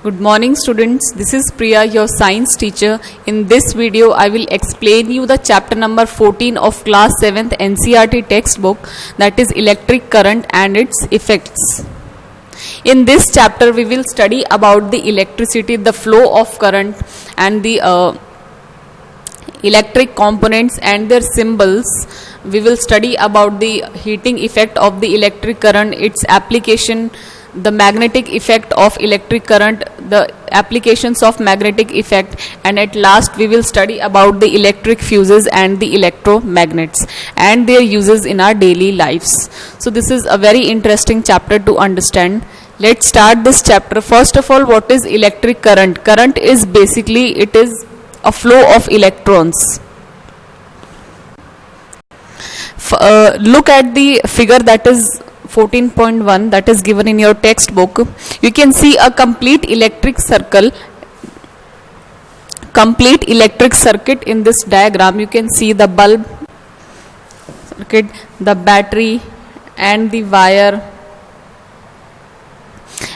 Good morning students, this is Priya, your science teacher. In this video, I will explain you the chapter number 14 of class 7th NCERT textbook, that is electric current and its effects. In this chapter, we will study about the electricity, the flow of current and the electric components and their symbols. We will study about the heating effect of the electric current, its application, the magnetic effect of electric current, the applications of magnetic effect, and at last we will study about the electric fuses and the electromagnets and their uses in our daily lives. So this is a very interesting chapter to understand. Let's start this chapter. First of all, what is electric current? Current is basically, it is a flow of electrons. Look at the figure, that is 14.1, that is given in your textbook. You can see a complete electric circuit in this diagram. You can see the bulb circuit, the battery and the wire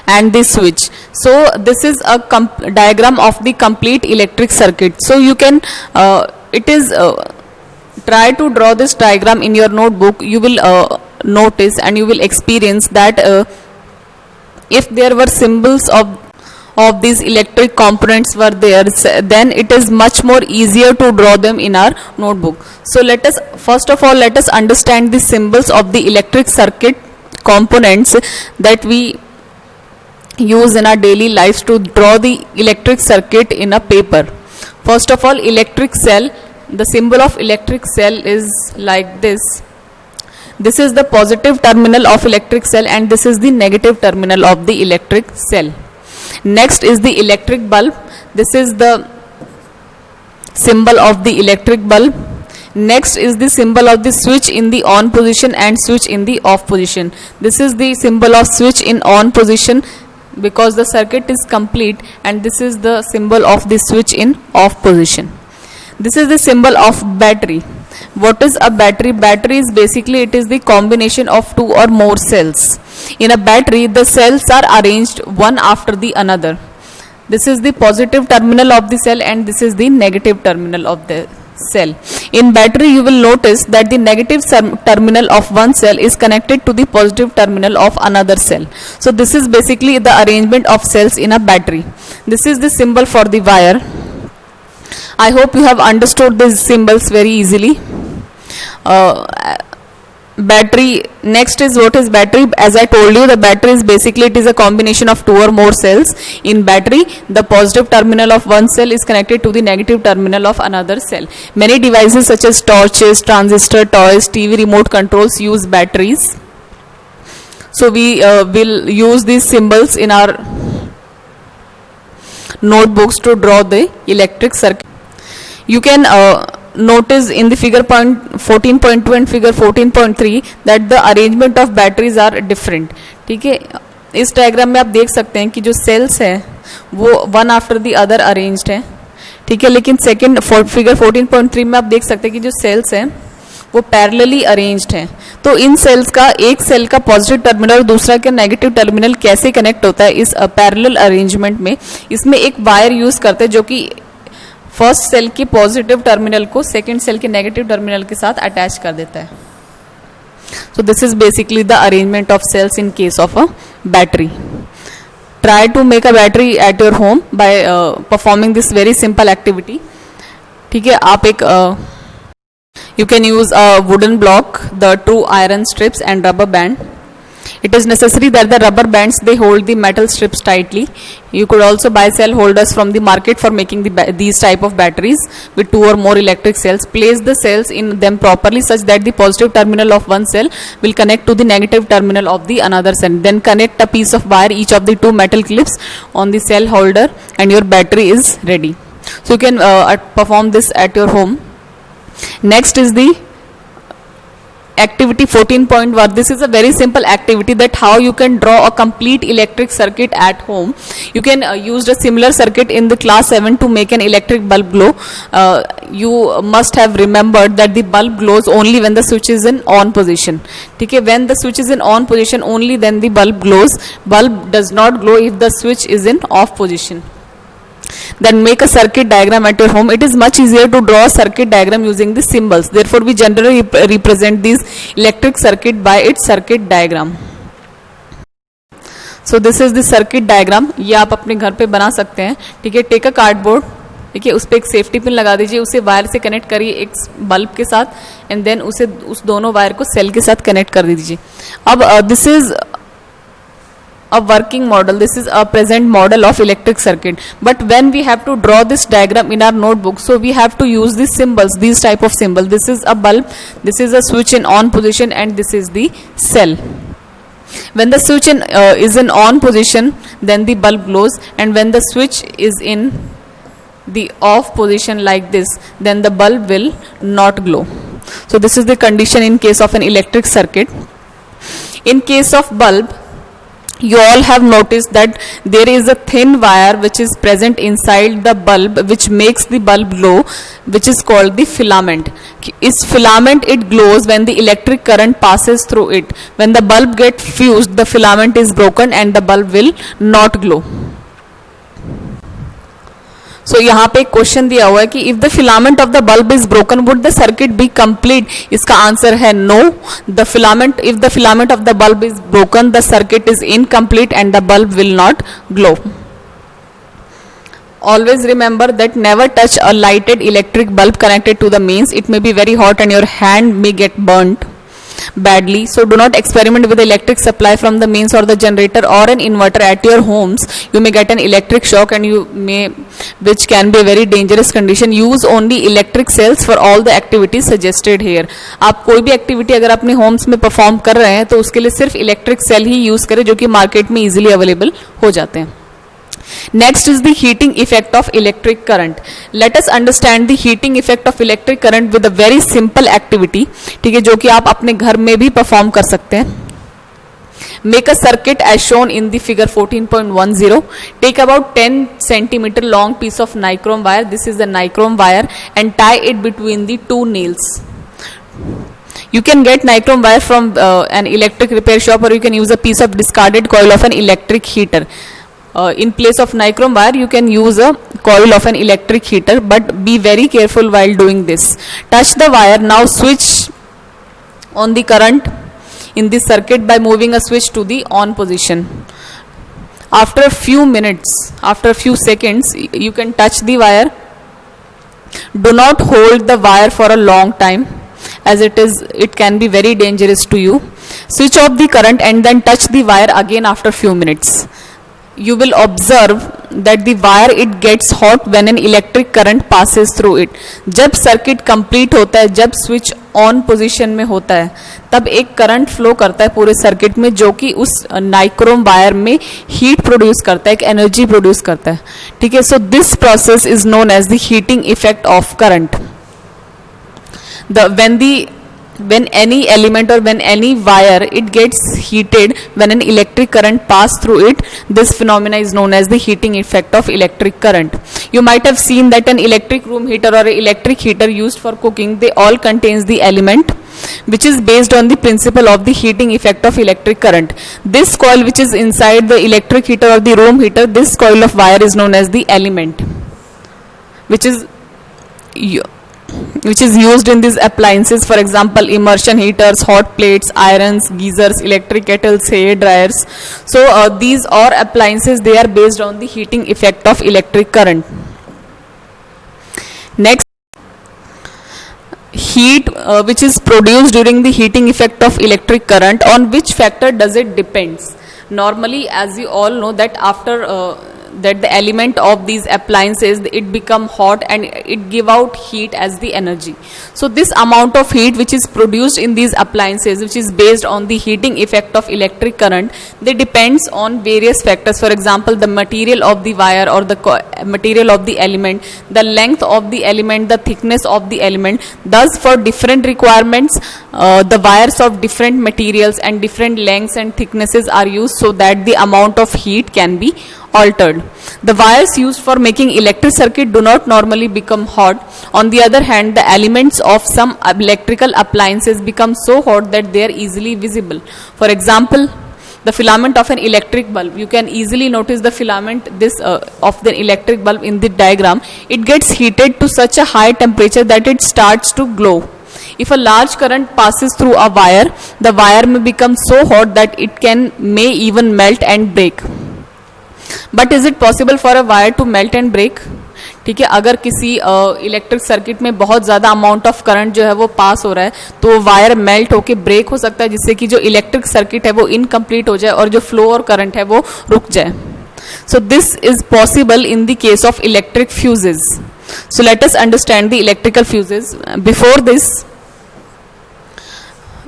and the switch. So this is a diagram of the complete electric circuit. So you can try to draw this diagram in your notebook. You will notice and you will experience that if there were symbols of these electric components were there, then it is much more easier to draw them in our notebook. So let us first of all understand the symbols of the electric circuit components that we use in our daily lives to draw the electric circuit in a paper. First of all, electric cell. The symbol of electric cell is like this. This is the positive terminal of electric cell and this is the negative terminal of the electric cell. Next is the electric bulb. This is the symbol of the electric bulb. Next is the symbol of the switch in the on position and switch in the off position. This is the symbol of switch in on position because the circuit is complete, and this is the symbol of the switch in off position. This is the symbol of battery. What is a battery? Battery is basically, it is the combination of two or more cells. In a battery, the cells are arranged one after the another. This is the positive terminal of the cell and this is the negative terminal of the cell. In battery, you will notice that the negative terminal of one cell is connected to the positive terminal of another cell. So this is basically the arrangement of cells in a battery. This is the symbol for the wire. I hope you have understood these symbols very easily. Battery. Next is, what is battery? As I told you, the battery is basically, it is a combination of two or more cells. In battery, the positive terminal of one cell is connected to the negative terminal of another cell. Many devices such as torches, transistor, toys, TV remote controls use batteries. So we will use these symbols in our notebooks to draw the electric circuit. You can notice in the figure 14.2 and figure 14.3 that the arrangement of batteries are different. ठीक है, इस diagram में आप देख सकते हैं कि जो सेल्स हैं वो one after the other arranged हैं. ठीक है, लेकिन सेकंड फिगर 14.3 में आप देख सकते हैं कि जो सेल्स हैं वो पैरेलली अरेंज्ड हैं. तो इन सेल्स का, एक सेल का पॉजिटिव टर्मिनल और दूसरा का नेगेटिव टर्मिनल कैसे कनेक्ट होता है इस पैरेलल अरेंजमेंट में? इसमें एक वायर यूज करते हैं जो कि फर्स्ट सेल की पॉजिटिव टर्मिनल को सेकंड सेल के नेगेटिव टर्मिनल के साथ अटैच कर देता है. So this is basically the arrangement of cells in case of a battery. Try to make a battery at your home by performing this very simple activity. ठीक है, आप एक you can use a wooden block, the two iron strips and rubber band. It is necessary that the rubber bands, they hold the metal strips tightly. You could also buy cell holders from the market for making these type of batteries with two or more electric cells. Place the cells in them properly such that the positive terminal of one cell will connect to the negative terminal of the another cell. Then connect a piece of wire each of the two metal clips on the cell holder and your battery is ready. So you can perform this at your home. Next is the activity 14.1. This is a very simple activity that how you can draw a complete electric circuit at home. You can use a similar circuit in the class 7 to make an electric bulb glow. You must have remembered that the bulb glows only when the switch is in on position. Okay, when the switch is in on position, only then the bulb glows. Bulb does not glow if the switch is in off position. Then make a circuit diagram at your home. It is much easier to draw a circuit diagram using the symbols. Therefore, we generally represent this electric circuit by its circuit diagram. So this is the circuit diagram. ये आप अपने घर पे बना सकते हैं. ठीक है, टेक अ कार्डबोर्ड. ठीक है, उस पर एक सेफ्टी पिन लगा दीजिए, उसे वायर से कनेक्ट करिए एक बल्ब के साथ एंड देन उसे उस दोनों वायर को सेल के साथ कनेक्ट कर दीजिए. अब this is a working model. This is a present model of electric circuit, but when we have to draw this diagram in our notebook, so we have to use these symbols, these type of symbols. This is a bulb, this is a switch in on position, and this is the cell. When the switch is in on position, then the bulb glows, and when the switch is in the off position like this, then the bulb will not glow. So this is the condition in case of an electric circuit. In case of bulb, you all have noticed that there is a thin wire which is present inside the bulb which makes the bulb glow, which is called the filament. This filament, it glows when the electric current passes through it. When the bulb gets fused, the filament is broken and the bulb will not glow. So यहाँ पे एक question दिया हुआ है कि if the filament of the bulb is broken, would the circuit be complete? इसका answer है no. The filament, if the filament of the bulb is broken, the circuit is incomplete and the bulb will not glow. Always remember that never touch a lighted electric bulb connected to the mains. It may be very hot and your hand may get burnt badly. So do not experiment with the electric supply from the mains or the generator or an inverter at your homes. You may get an electric shock and which can be a very dangerous condition. Use only electric cells for all the activities suggested here. आप कोई भी activity अगर अपने Holmes में perform कर रहे हैं तो उसके लिए सिर्फ इलेक्ट्रिक सेल ही यूज करें जो कि मार्केट में इजीली अवेलेबल हो जाते हैं. Next is the heating effect of electric current. Let us understand the heating effect of electric current with a very simple activity. ठीक है, जो कि आप अपने घर में भी परफॉर्म कर सकते हैं. Make a circuit as shown in the figure 14.10. Take about 10 centimeter long piece of nichrome wire. This is the nichrome wire and tie it between the two nails. You can get nichrome wire from an electric repair shop, or you can use a piece of discarded coil of an electric heater. In place of nichrome wire, you can use a coil of an electric heater, but be very careful while doing this. Touch the wire. Now switch on the current in this circuit by moving a switch to the on position. After a few minutes, after a few seconds, you can touch the wire. Do not hold the wire for a long time, as it can be very dangerous to you. Switch off the current and then touch the wire again after few minutes. You will observe that the wire, it gets hot when an electric current passes through it. जब circuit complete होता है, जब switch on position में होता है, तब एक current flow करता है पूरे सर्किट में जो कि उस नाइक्रोम वायर में हीट प्रोड्यूस करता है, एक एनर्जी प्रोड्यूस करता है. ठीक है, so this process is known as the heating effect of current. When any element or when any wire, it gets heated when an electric current pass through it, this phenomena is known as the heating effect of electric current. You might have seen that an electric room heater or an electric heater used for cooking, they all contains the element which is based on the principle of the heating effect of electric current. This coil which is inside the electric heater or the room heater, this coil of wire is known as the element which is used in these appliances. For example, immersion heaters, hot plates, irons, geysers, electric kettles, hair dryers. So these are appliances, they are based on the heating effect of electric current. Next, heat which is produced during the heating effect of electric current, on which factor does it depends? Normally, as you all know, that after that the element of these appliances, it become hot and it give out heat as the energy. So this amount of heat which is produced in these appliances, which is based on the heating effect of electric current, they depends on various factors. For example, the material of the wire or the material of the element, the length of the element, the thickness of the element. Thus for different requirements, the wires of different materials and different lengths and thicknesses are used so that the amount of heat can be altered. The wires used for making electric circuit do not normally become hot. On the other hand, the elements of some electrical appliances become so hot that they are easily visible. For example, the filament of an electric bulb. You can easily notice the filament of the electric bulb in the diagram. It gets heated to such a high temperature that it starts to glow. If a large current passes through a wire, the wire may become so hot that it may even melt and break. But is it possible for a wire to melt and break? ठीक है, अगर किसी electric circuit में बहुत ज़्यादा amount of current जो है वो पास हो रहा है तो वायर मेल्ट होके ब्रेक हो सकता है, जिससे कि जो इलेक्ट्रिक सर्किट है वो इनकम्प्लीट हो जाए और जो फ्लो और करंट है वो रुक जाए. सो this is possible in the case of electric fuses. So let us understand the electrical fuses. Before this,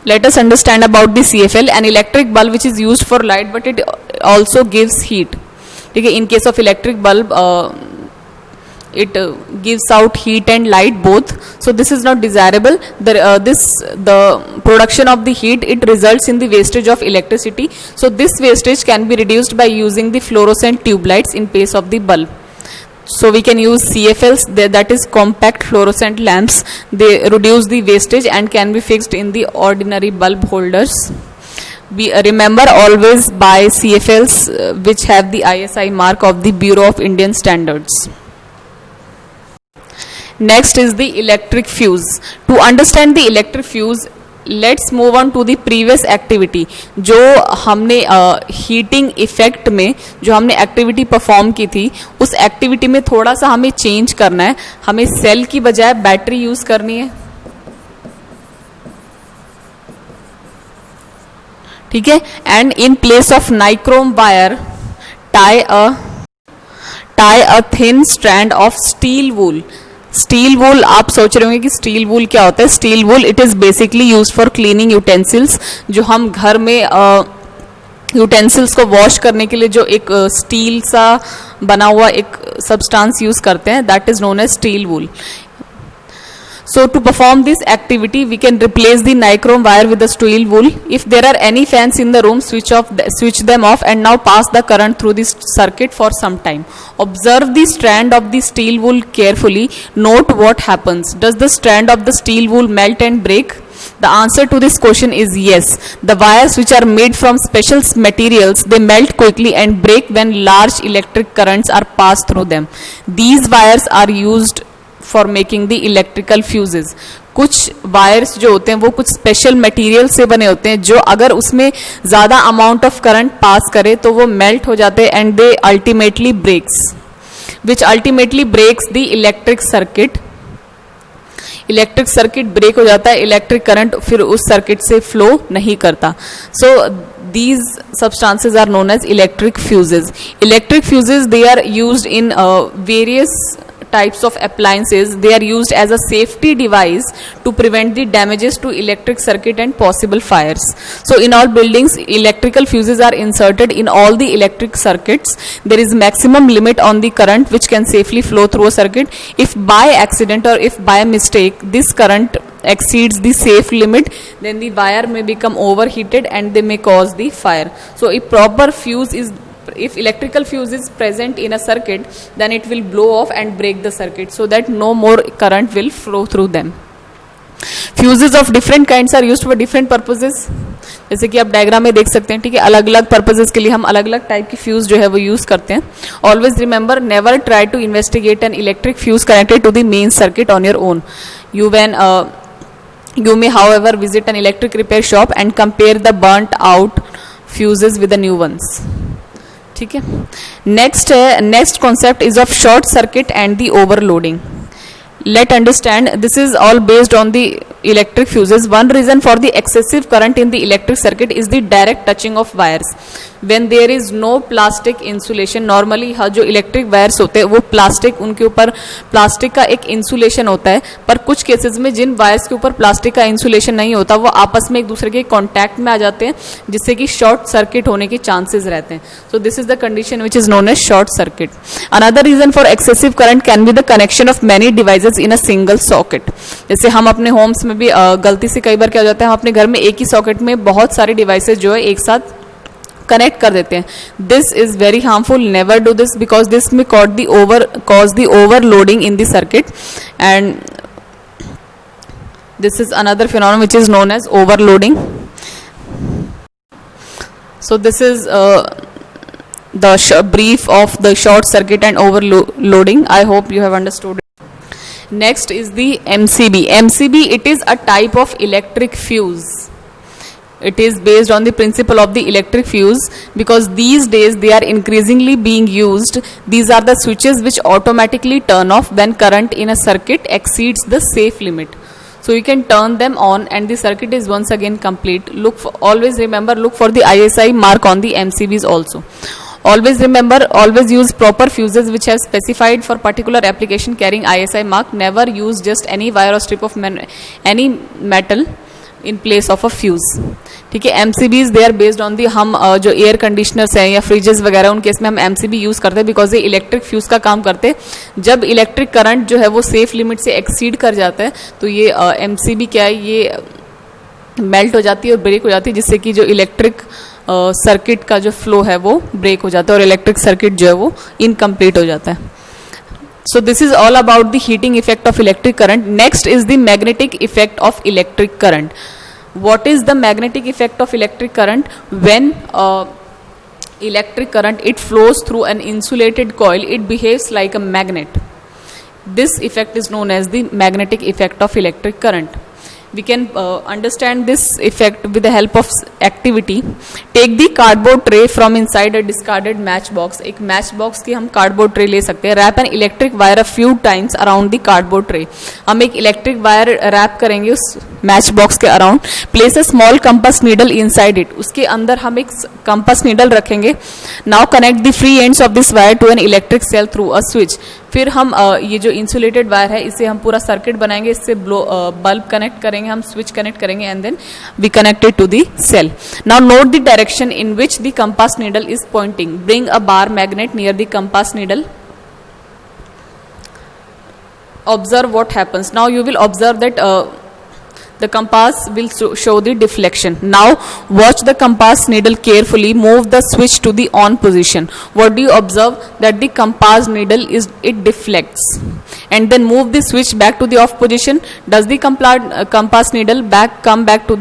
let us understand about the CFL, an electric bulb which is used for light but it also gives heat. ठीक है, in case of electric bulb it gives out heat and light both, so this is not desirable. The production of the heat, it results in the wastage of electricity, so this wastage can be reduced by using the fluorescent tube lights in place of the bulb. So we can use CFLs, that is compact fluorescent lamps. They reduce the wastage and can be fixed in the ordinary bulb holders. We remember always buy CFLs which have the ISI mark of the Bureau of Indian Standards. Next is the electric fuse. To understand the electric fuse, let's move on to the previous activity. जो हमने heating effect में जो हमने activity perform की थी, उस activity में थोड़ा सा हमें चेंज करना है. हमें सेल की बजाय बैटरी यूज करनी है. ठीक है, and in place of nichrome wire tie a thin strand of steel wool. Steel wool, आप सोच रहे होंगे कि स्टील वूल क्या होता है. Steel wool, it is basically use for cleaning utensils. जो हम घर में यूटेंसिल्स को वॉश करने के लिए जो एक स्टील सा बना हुआ एक सब्सटेंस यूज करते हैं, that is known as steel wool. So to perform this activity, we can replace the nichrome wire with the steel wool. If there are any fans in the room, switch them off and now pass the current through this circuit for some time. Observe the strand of the steel wool carefully. Note what happens. Does the strand of the steel wool melt and break? The answer to this question is yes. The wires which are made from special materials, they melt quickly and break when large electric currents are passed through them. These wires are used for making the electrical fuses. कुछ wires जो होते हैं वो कुछ special material से बने होते हैं, जो अगर उसमें ज़्यादा अमाउंट ऑफ करंट पास करे तो वो मेल्ट हो जाते हैं and they ultimately breaks, which ultimately breaks the electric circuit. Electric circuit break हो जाता है, इलेक्ट्रिक करंट फिर उस सर्किट से फ्लो नहीं करता. सो these substances are known as electric fuses. Electric fuses, they are used in various types of appliances. They are used as a safety device to prevent the damages to electric circuit and possible fires. So in all buildings, electrical fuses are inserted in all the electric circuits. There is maximum limit on the current which can safely flow through a circuit. If by accident or if by mistake this current exceeds the safe limit, then the wire may become overheated and they may cause the fire. So if electrical fuse is present in a circuit, then it will blow off and break the circuit so that no more current will flow through them. Fuses of different kinds are used for different purposes. जैसे कि आप diagram में देख सकते हैं. ठीक है, अलग अलग पर्पजेस के लिए हम अलग अलग टाइप की फ्यूज जो है वो यूज करते हैं. Always remember, never try to investigate an electric fuse connected to the main circuit on your own. You may however visit an electric repair shop and compare the burnt out fuses with the new ones. ठीक है, next concept is of short circuit and the overloading. Let understand, this is all based on the electric fuses. One reason for the excessive current in the electric circuit is the direct touching of wires. When there is no plastic insulation, normally जो electric wires होते हैं वो plastic, उनके ऊपर plastic का एक insulation होता है. पर कुछ केसेस में जिन वायर्स के ऊपर प्लास्टिक का इंसुलेशन नहीं होता, वो आपस में एक दूसरे के कॉन्टैक्ट में आ जाते हैं, जिससे कि शॉर्ट सर्किट होने के चांसेस रहते हैं. So this is the condition which is known as short circuit. Another reason for excessive current can be the connection of many devices in a single socket. जैसे हम अपने होम्स में भी गलती से कई बार क्या हो जाता है, हम अपने घर में एक ही सॉकेट में बहुत सारे डिवाइसेस जो है एक साथ कनेक्ट कर देते हैं. This is very harmful. Never do this because this में cause the overloading in the circuit, and this is another phenomenon which is known as overloading. So this is the brief of the short circuit and overloading. I hope you have understood it. Next is the MCB. MCB, it is a type of electric fuse. It is based on the principle of the electric fuse, because these days they are increasingly being used. These are the switches which automatically turn off when current in a circuit exceeds the safe limit. So you can turn them on and the circuit is once again complete. Always remember, look for the ISI mark on the MCBs also. Always remember, always use proper fuses which have specified for particular application carrying ISI mark. Never use just any wire or strip of any metal in place of a fuse. ठीक है. MCBs they are based on the, हम जो air conditioners हैं या freezes वगैरह उन case में हम MCB यूज करते हैं बिकॉज ये इलेक्ट्रिक फ्यूज का काम करते हैं. जब इलेक्ट्रिक करंट जो है वो सेफ लिमिट से एक्सीड कर जाता है तो ये MCB क्या है, ये मेल्ट हो जाती है और ब्रेक हो जाती है, जिससे कि जो इलेक्ट्रिक सर्किट का जो फ्लो है वो ब्रेक हो जाता है और इलेक्ट्रिक सर्किट जो है वो इनकम्प्लीट हो जाता है. So this is all about the heating effect of electric current. Next is the magnetic effect of electric current. What is the magnetic effect of electric current? When electric current, it flows through an insulated coil, it behaves like a magnet. This effect is known as the magnetic effect of electric current. We can understand this effect with the help of activity. Take the cardboard tray from inside a discarded matchbox. एक matchbox की हम cardboard tray ले सकते हैं. Wrap an electric wire a few times around the cardboard tray. हम एक electric wire wrap करेंगे उस matchbox के around. Place a small compass needle inside it. उसके अंदर हम एक compass needle रखेंगे. Now connect the free ends of this wire to an electric cell through a switch. फिर हम ये जो इंसुलेटेड वायर है इसे हम पूरा सर्किट बनाएंगे, इससे बल्ब कनेक्ट करेंगे, हम स्विच कनेक्ट करेंगे and then we connected to the cell. Now note the direction in which the compass needle is pointing. Bring a bar magnet near the compass needle. Observe what happens. Now you will observe that the compass will show the deflection. Now watch the compass needle carefully. Move the switch to the on position. What do you observe? That the compass needle it deflects, and then move the switch back to the off position. Does the compass needle come back to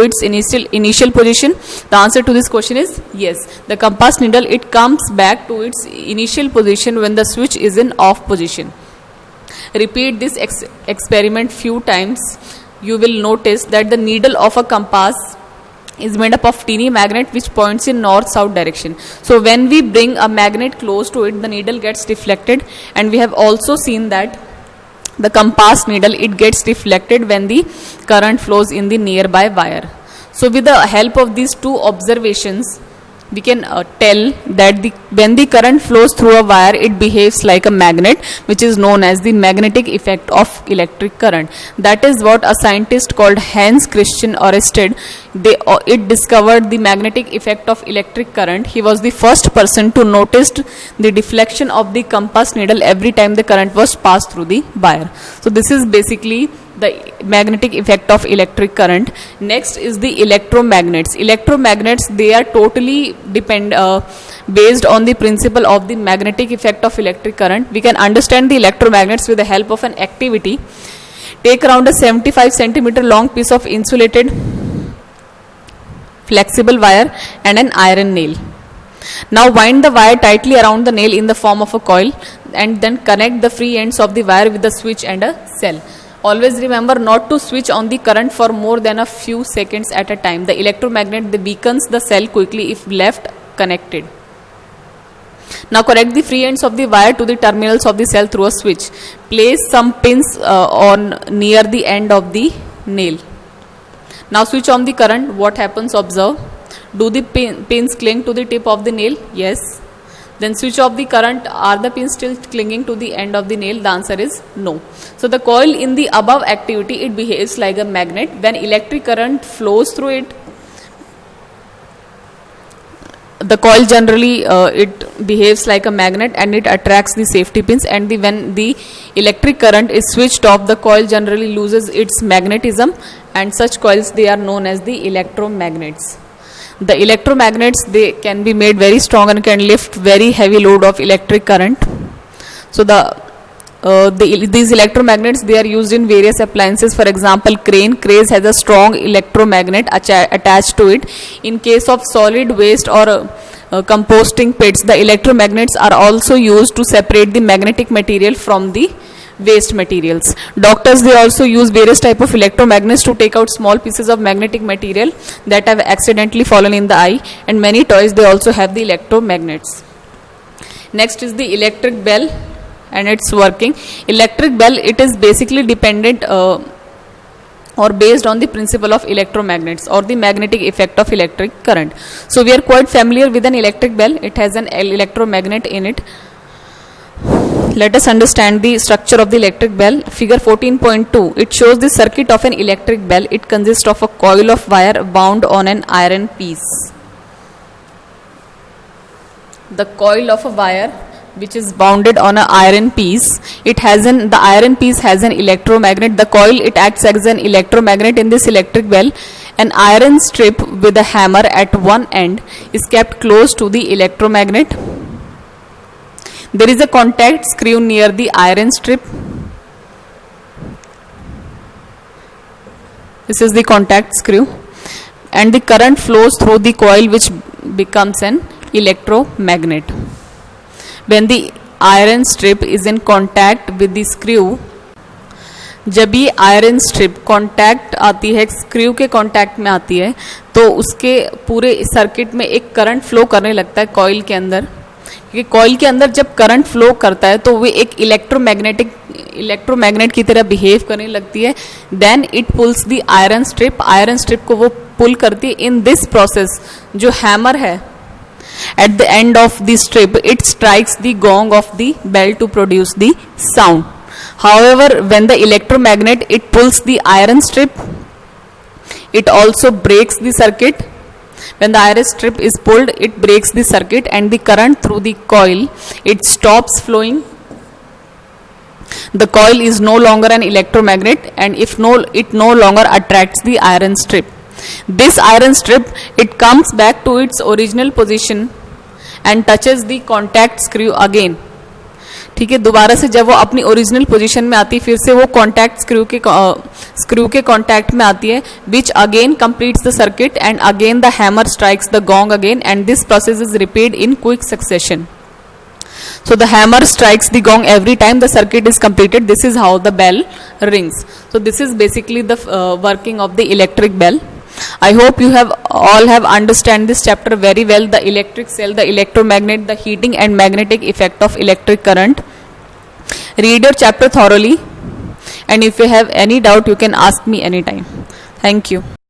its initial position? The answer to this question is yes. The compass needle, it comes back to its initial position when the switch is in off position. Repeat this experiment few times. You will notice that the needle of a compass is made up of teeny magnet which points in north-south direction. So when we bring a magnet close to it, the needle gets deflected, and we have also seen that the compass needle, it gets deflected when the current flows in the nearby wire. So with the help of these two observations, we can tell that when the current flows through a wire, it behaves like a magnet, which is known as the magnetic effect of electric current. That is what a scientist called Hans Christian Ørsted, it discovered the magnetic effect of electric current. He was the first person to notice the deflection of the compass needle every time the current was passed through the wire. So this is basically the magnetic effect of electric current. Next is the electromagnets. Electromagnets, they are totally based on the principle of the magnetic effect of electric current. We can understand the electromagnets with the help of an activity. Take around a 75 centimeter long piece of insulated flexible wire and an iron nail. Now wind the wire tightly around the nail in the form of a coil, and then connect the free ends of the wire with a switch and a cell. Always remember not to switch on the current for more than a few seconds at a time. The electromagnet, they weakens the cell quickly if left connected. Now connect the free ends of the wire to the terminals of the cell through a switch. Place some pins on near the end of the nail. Now switch on the current. What happens? Observe. Do the pins cling to the tip of the nail? Yes. Then switch off the current. Are the pins still clinging to the end of the nail? The answer is no. So the coil in the above activity, it behaves like a magnet. When electric current flows through it, the coil generally it behaves like a magnet and it attracts the safety pins, and when the electric current is switched off, the coil generally loses its magnetism, and such coils, they are known as the electromagnets. The electromagnets, they can be made very strong and can lift very heavy load of electric current. So these electromagnets, they are used in various appliances. For example, crane has a strong electromagnet attached to it. In case of solid waste or composting pits, the electromagnets are also used to separate the magnetic material from the waste materials. Doctors, they also use various type of electromagnets to take out small pieces of magnetic material that have accidentally fallen in the eye, and many toys, they also have the electromagnets. Next is the electric bell and its working. Electric bell, it is basically dependent or based on the principle of electromagnets or the magnetic effect of electric current. So we are quite familiar with an electric bell. It has an electromagnet in it. Let us understand the structure of the electric bell. Figure 14.2, it shows the circuit of an electric bell. It consists of a coil of wire bound on an iron piece. The coil of a wire which is bounded on an iron piece, the iron piece has an electromagnet. The coil, it acts as an electromagnet in this electric bell. An iron strip with a hammer at one end is kept close to the electromagnet. There is a contact screw near the iron strip. This is the contact screw, and the current flows through the coil, which becomes an electromagnet. When the iron strip is in contact with the screw, जब ये iron strip contact आती है, screw के contact में आती है, तो उसके पूरे सर्किट में एक करंट फ्लो करने लगता है कॉइल के अंदर. क्योंकि कॉइल के अंदर जब करंट फ्लो करता है तो वो एक इलेक्ट्रोमैग्नेट की तरह बिहेव करने लगती है. Then it pulls the iron strip को वो पुल करती है. इन दिस प्रोसेस जो हैमर है, at the end of the strip, it strikes the gong of the bell to produce the sound. However, when the electromagnet, it pulls the iron strip, it also breaks the circuit. When the iron strip is pulled, it breaks the circuit, and the current through the coil, it stops flowing. The coil is no longer an electromagnet, and it no longer attracts the iron strip. This iron strip, it comes back to its original position and touches the contact screw again. ठीक है, दोबारा से जब वो अपनी original position में आती है, फिर से वो कॉन्टैक्ट स्क्रू के कॉन्टैक्ट में आती है, which again completes the circuit, and again the hammer strikes the gong again, and this process is repeated in quick succession. So the hammer strikes the gong every time the circuit is completed. This is how the bell rings. So this is basically the working of the electric bell. I hope you all have understand this chapter very well. The electric cell, the electromagnet, the heating and magnetic effect of electric current. Read your chapter thoroughly, and if you have any doubt, you can ask me anytime. Thank you.